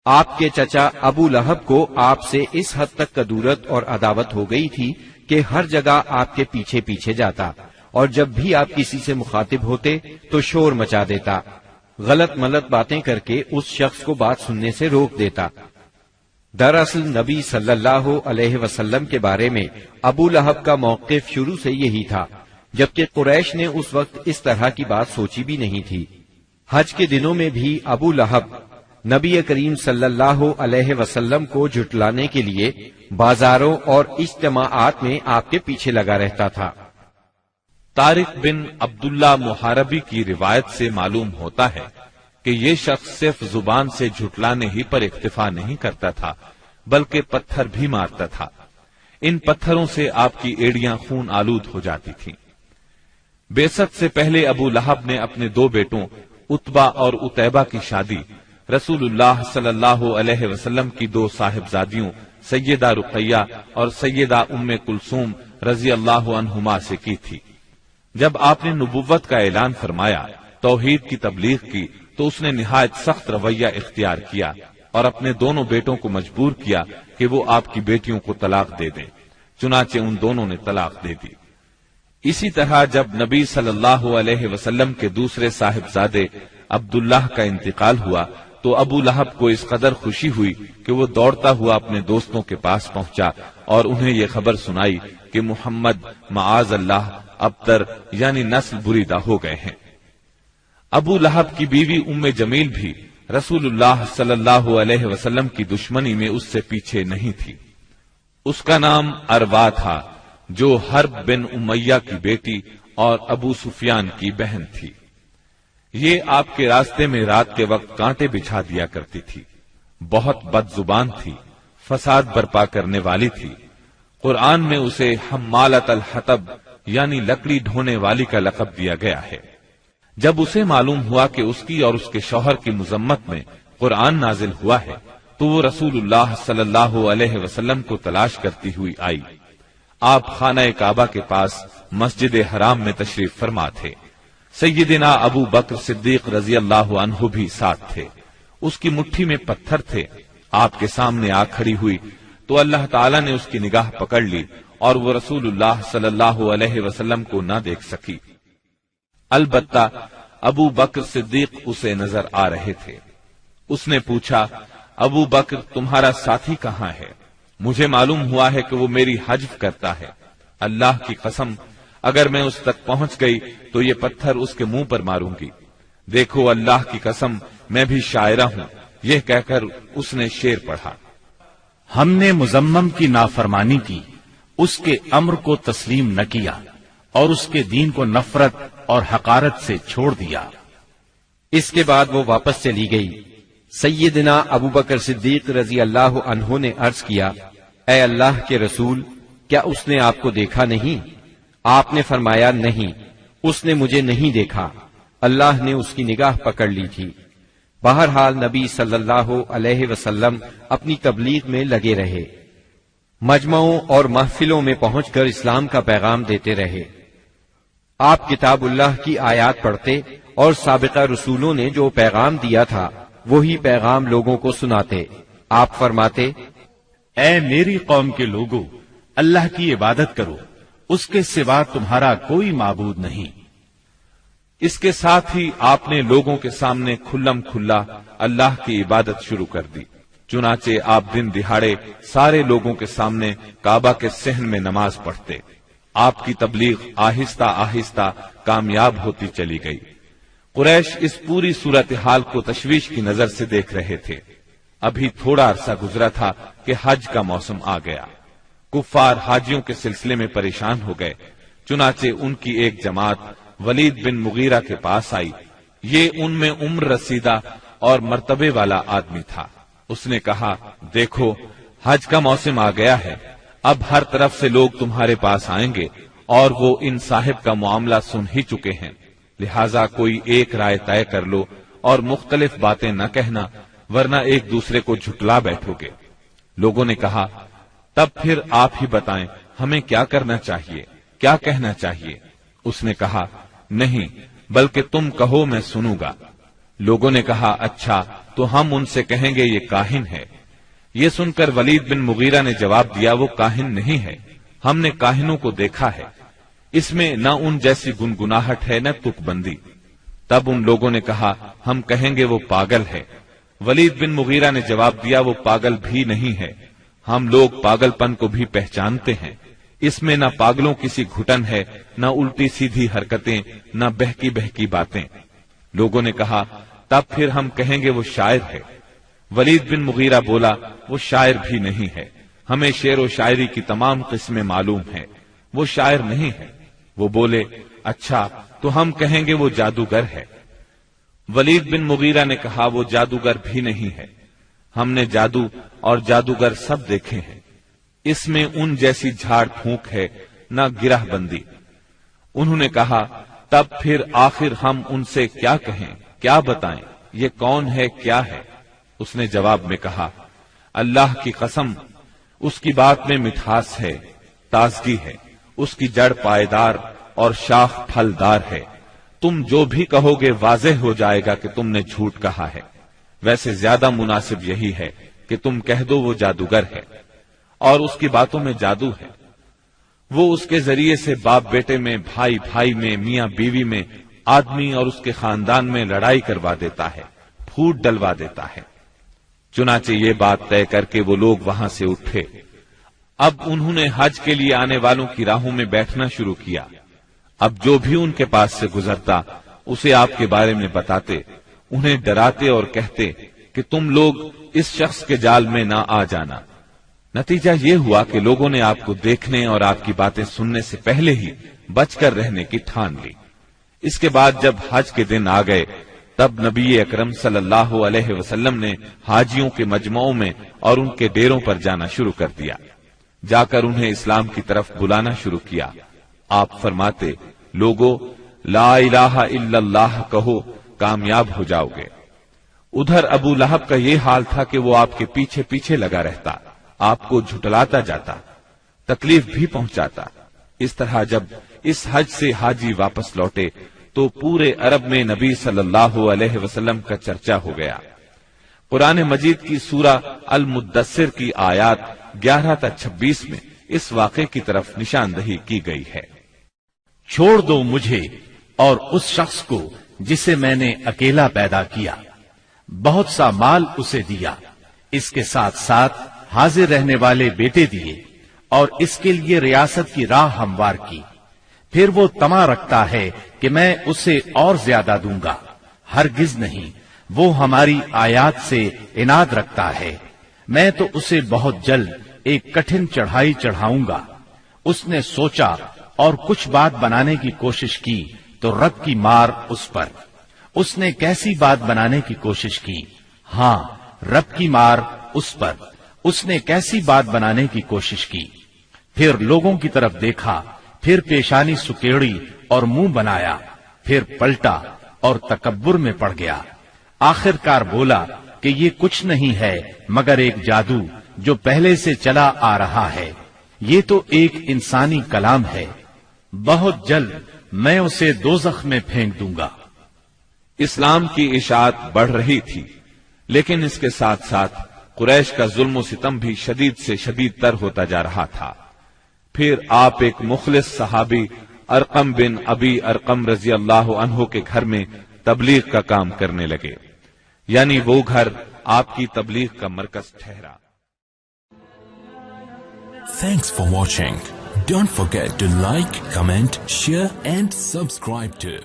آپ کے چچا ابو لہب کو آپ سے اس حد تک کدورت اور عداوت ہو گئی تھی کہ ہر جگہ آپ کے پیچھے پیچھے جاتا، اور جب بھی آپ کسی سے مخاطب ہوتے تو شور مچا دیتا، غلط ملط باتیں کر کے اس شخص کو بات سننے سے روک دیتا۔ دراصل نبی صلی اللہ علیہ وسلم کے بارے میں ابو لہب کا موقف شروع سے یہی تھا، جبکہ قریش نے اس وقت اس طرح کی بات سوچی بھی نہیں تھی۔ حج کے دنوں میں بھی ابو لہب نبی کریم صلی اللہ علیہ وسلم کو جھٹلانے کے لیے بازاروں اور اجتماعات میں آپ کے پیچھے لگا رہتا تھا۔ طارق بن عبداللہ محاربی کی روایت سے معلوم ہوتا ہے کہ یہ شخص صرف زبان سے جھٹلانے ہی پر اکتفا نہیں کرتا تھا بلکہ پتھر بھی مارتا تھا۔ ان پتھروں سے آپ کی ایڑیاں خون آلود ہو جاتی تھیں۔ بعثت سے پہلے ابو لہب نے اپنے دو بیٹوں عتبہ اور عتیبہ کی شادی رسول اللہ صلی اللہ علیہ وسلم کی دو صاحبزادیوں سیدہ رقیہ اور سیدہ ام کلثوم رضی اللہ عنہما سے کی تھی۔ جب آپ نے نبوت کا اعلان فرمایا، توحید کی تبلیغ کی، تو اس نے نہایت سخت رویہ اختیار کیا اور اپنے دونوں بیٹوں کو مجبور کیا کہ وہ آپ کی بیٹیوں کو طلاق دے دیں۔ چنانچہ ان دونوں نے طلاق دے دی۔ اسی طرح جب نبی صلی اللہ علیہ وسلم کے دوسرے صاحبزادے عبداللہ کا انتقال ہوا تو ابو لہب کو اس قدر خوشی ہوئی کہ وہ دوڑتا ہوا اپنے دوستوں کے پاس پہنچا اور انہیں یہ خبر سنائی کہ محمد معاذ اللہ ابتر یعنی نسل بریدہ ہو گئے ہیں۔ ابو لہب کی بیوی ام جمیل بھی رسول اللہ صلی اللہ علیہ وسلم کی دشمنی میں اس سے پیچھے نہیں تھی۔ اس کا نام اروا تھا جو حرب بن امیہ کی بیٹی اور ابو سفیان کی بہن تھی۔ یہ آپ کے راستے میں رات کے وقت کانٹے بچھا دیا کرتی تھی، بہت بد زبان تھی، فساد برپا کرنے والی تھی۔ قرآن میں اسے حمالۃ الحطب یعنی لکڑی ڈھونے والی کا لقب دیا گیا ہے۔ جب اسے معلوم ہوا کہ اس کی اور اس کے شوہر کی مذمت میں قرآن نازل ہوا ہے تو وہ رسول اللہ صلی اللہ علیہ وسلم کو تلاش کرتی ہوئی آئی۔ آپ خانہ کعبہ کے پاس مسجد حرام میں تشریف فرما تھے۔ سیدنا ابو بکر صدیق رضی اللہ عنہ بھی ساتھ تھے۔ اس کی مٹھی میں پتھر تھے۔ آپ کے سامنے آ کھڑی ہوئی تو اللہ تعالیٰ نے اس کی نگاہ پکڑ لی اور وہ رسول اللہ صلی اللہ علیہ وسلم کو نہ دیکھ سکی۔ البتہ ابو بکر صدیق اسے نظر آ رہے تھے۔ اس نے پوچھا، ابو بکر تمہارا ساتھی کہاں ہے؟ مجھے معلوم ہوا ہے کہ وہ میری حجب کرتا ہے۔ اللہ کی قسم اگر میں اس تک پہنچ گئی تو یہ پتھر اس کے منہ پر ماروں گی۔ دیکھو اللہ کی قسم میں بھی شاعرہ ہوں۔ یہ کہہ کر اس نے شعر پڑھا، ہم نے مزمم کی نافرمانی کی، اس کے امر کو تسلیم نہ کیا اور اس کے دین کو نفرت اور حقارت سے چھوڑ دیا۔ اس کے بعد وہ واپس چلی گئی۔ سیدنا ابو بکر صدیق رضی اللہ عنہ نے عرض کیا، اے اللہ کے رسول، کیا اس نے آپ کو دیکھا نہیں؟ آپ نے فرمایا، نہیں، اس نے مجھے نہیں دیکھا، اللہ نے اس کی نگاہ پکڑ لی تھی۔ بہرحال نبی صلی اللہ علیہ وسلم اپنی تبلیغ میں لگے رہے، مجمعوں اور محفلوں میں پہنچ کر اسلام کا پیغام دیتے رہے۔ آپ کتاب اللہ کی آیات پڑھتے اور سابقہ رسولوں نے جو پیغام دیا تھا وہی پیغام لوگوں کو سناتے۔ آپ فرماتے، اے میری قوم کے لوگو، اللہ کی عبادت کرو، اس کے سوا تمہارا کوئی معبود نہیں۔ اس کے ساتھ ہی آپ نے لوگوں کے سامنے کھلم کھلا اللہ کی عبادت شروع کر دی۔ چنانچہ آپ دن دہاڑے سارے لوگوں کے سامنے کعبہ کے صحن میں نماز پڑھتے۔ آپ کی تبلیغ آہستہ آہستہ کامیاب ہوتی چلی گئی۔ قریش اس پوری صورتحال کو تشویش کی نظر سے دیکھ رہے تھے۔ ابھی تھوڑا عرصہ گزرا تھا کہ حج کا موسم آ گیا۔ کفار حاجیوں کے سلسلے میں پریشان ہو گئے۔ چنانچہ ان کی ایک جماعت ولید بن مغیرہ کے پاس آئی۔ یہ ان میں عمر رسیدہ اور مرتبے والا آدمی تھا۔ اس نے کہا، دیکھو حج کا موسم آ گیا ہے، اب ہر طرف سے لوگ تمہارے پاس آئیں گے اور وہ ان صاحب کا معاملہ سن ہی چکے ہیں، لہٰذا کوئی ایک رائے طے کر لو اور مختلف باتیں نہ کہنا، ورنہ ایک دوسرے کو جھٹلا بیٹھو گے۔ لوگوں نے کہا، تب پھر آپ ہی بتائیں ہمیں کیا کرنا چاہیے، کیا کہنا چاہیے؟ اس نے کہا، نہیں بلکہ تم کہو میں سنوں گا۔ لوگوں نے کہا، اچھا تو ہم ان سے کہیں گے یہ کاہن ہے۔ یہ سن کر ولید بن مغیرہ نے جواب دیا وہ کاہن نہیں ہے، ہم نے کاہنوں کو دیکھا ہے، اس میں نہ ان جیسی گنگناہٹ ہے نہ تک بندی۔ تب ان لوگوں نے کہا ہم کہیں گے وہ پاگل ہے۔ ولید بن مغیرہ نے جواب دیا وہ پاگل بھی نہیں ہے، ہم لوگ پاگل پن کو بھی پہچانتے ہیں، اس میں نہ پاگلوں کسی گھٹن ہے، نہ الٹی سیدھی حرکتیں، نہ بہکی بہکی باتیں۔ لوگوں نے کہا تب پھر ہم کہیں گے وہ شاعر ہے۔ ولید بن مغیرہ بولا وہ شاعر بھی نہیں ہے، ہمیں شعر و شاعری کی تمام قسمیں معلوم ہیں، وہ شاعر نہیں ہے۔ وہ بولے اچھا تو ہم کہیں گے وہ جادوگر ہے۔ ولید بن مغیرہ نے کہا وہ جادوگر بھی نہیں ہے، ہم نے جادو اور جادوگر سب دیکھے ہیں، اس میں ان جیسی جھاڑ پھونک ہے نہ گرہ بندی۔ انہوں نے کہا تب پھر آخر ہم ان سے کیا کہیں، کیا بتائیں، یہ کون ہے کیا ہے؟ اس نے جواب میں کہا اللہ کی قسم اس کی بات میں مٹھاس ہے، تازگی ہے، اس کی جڑ پائیدار اور شاخ پھلدار ہے، تم جو بھی کہو گے واضح ہو جائے گا کہ تم نے جھوٹ کہا ہے۔ ویسے زیادہ مناسب یہی ہے کہ تم کہہ دو وہ جادوگر ہے اور اس کی باتوں میں جادو ہے، وہ اس کے ذریعے سے باپ بیٹے میں، بھائی بھائی میں، میاں بیوی میں، آدمی اور اس کے خاندان میں لڑائی کروا دیتا ہے، پھوٹ ڈلوا دیتا ہے۔ چنانچہ یہ بات طے کر کے وہ لوگ وہاں سے اٹھے۔ اب انہوں نے حج کے لیے آنے والوں کی راہوں میں بیٹھنا شروع کیا۔ اب جو بھی ان کے پاس سے گزرتا اسے آپ کے بارے میں بتاتے، انہیں ڈراتے اور کہتے کہ تم لوگ اس شخص کے جال میں نہ آ جانا۔ نتیجہ یہ ہوا کہ لوگوں نے آپ کو دیکھنے اور آپ کی باتیں سننے سے پہلے ہی بچ کر رہنے کی ٹھان لی۔ اس کے بعد جب حج کے دن آ گئے تب نبی اکرم صلی اللہ علیہ وسلم نے حاجیوں کے مجمعوں میں اور ان کے ڈیروں پر جانا شروع کر دیا، جا کر انہیں اسلام کی طرف بلانا شروع کیا۔ آپ فرماتے لوگو لا الہ الا اللہ کہو کامیاب ہو جاؤ گے۔ ادھر ابو لہب کا یہ حال تھا کہ وہ آپ کے پیچھے پیچھے لگا رہتا، آپ کو جھٹلاتا جاتا، تکلیف بھی پہنچاتا۔ اس طرح جب اس حج سے حاجی واپس لوٹے تو پورے عرب میں نبی صلی اللہ علیہ وسلم کا چرچا ہو گیا۔ قرآن مجید کی سورہ المدثر کی آیات 11 تا 26 میں اس واقعے کی طرف نشاندہی کی گئی ہے۔ چھوڑ دو مجھے اور اس شخص کو جسے میں نے اکیلا پیدا کیا، بہت سا مال اسے دیا، اس کے ساتھ ساتھ حاضر رہنے والے بیٹے دیے اور اس کے لیے ریاست کی راہ ہموار کی۔ پھر وہ طمع رکھتا ہے کہ میں اسے اور زیادہ دوں گا، ہرگز نہیں، وہ ہماری آیات سے عناد رکھتا ہے۔ میں تو اسے بہت جلد ایک کٹھن چڑھائی چڑھاؤں گا۔ اس نے سوچا اور کچھ بات بنانے کی کوشش کی تو رب کی مار اس پر۔ اس نے کیسی بات بنانے کی کوشش کی؟ ہاں، رب کی مار اس پر۔ اس نے کیسی بات بنانے کی کوشش کی؟ پھر لوگوں کی طرف دیکھا، پھر پیشانی سکیڑی اور منہ بنایا، پھر پلٹا اور تکبر میں پڑ گیا۔ آخر کار بولا کہ یہ کچھ نہیں ہے مگر ایک جادو جو پہلے سے چلا آ رہا ہے، یہ تو ایک انسانی کلام ہے، بہت جلد میں اسے دوزخ میں پھینک دوں گا۔ اسلام کی اشاعت بڑھ رہی تھی، لیکن اس کے ساتھ ساتھ قریش کا ظلم و ستم بھی شدید سے شدید تر ہوتا جا رہا تھا۔ پھر آپ ایک مخلص صحابی ارقم بن ابی ارقم رضی اللہ عنہ کے گھر میں تبلیغ کا کام کرنے لگے، یعنی وہ گھر آپ کی تبلیغ کا مرکز ٹھہرا۔ Thanks for watching. Don't forget to like, comment, share and subscribe to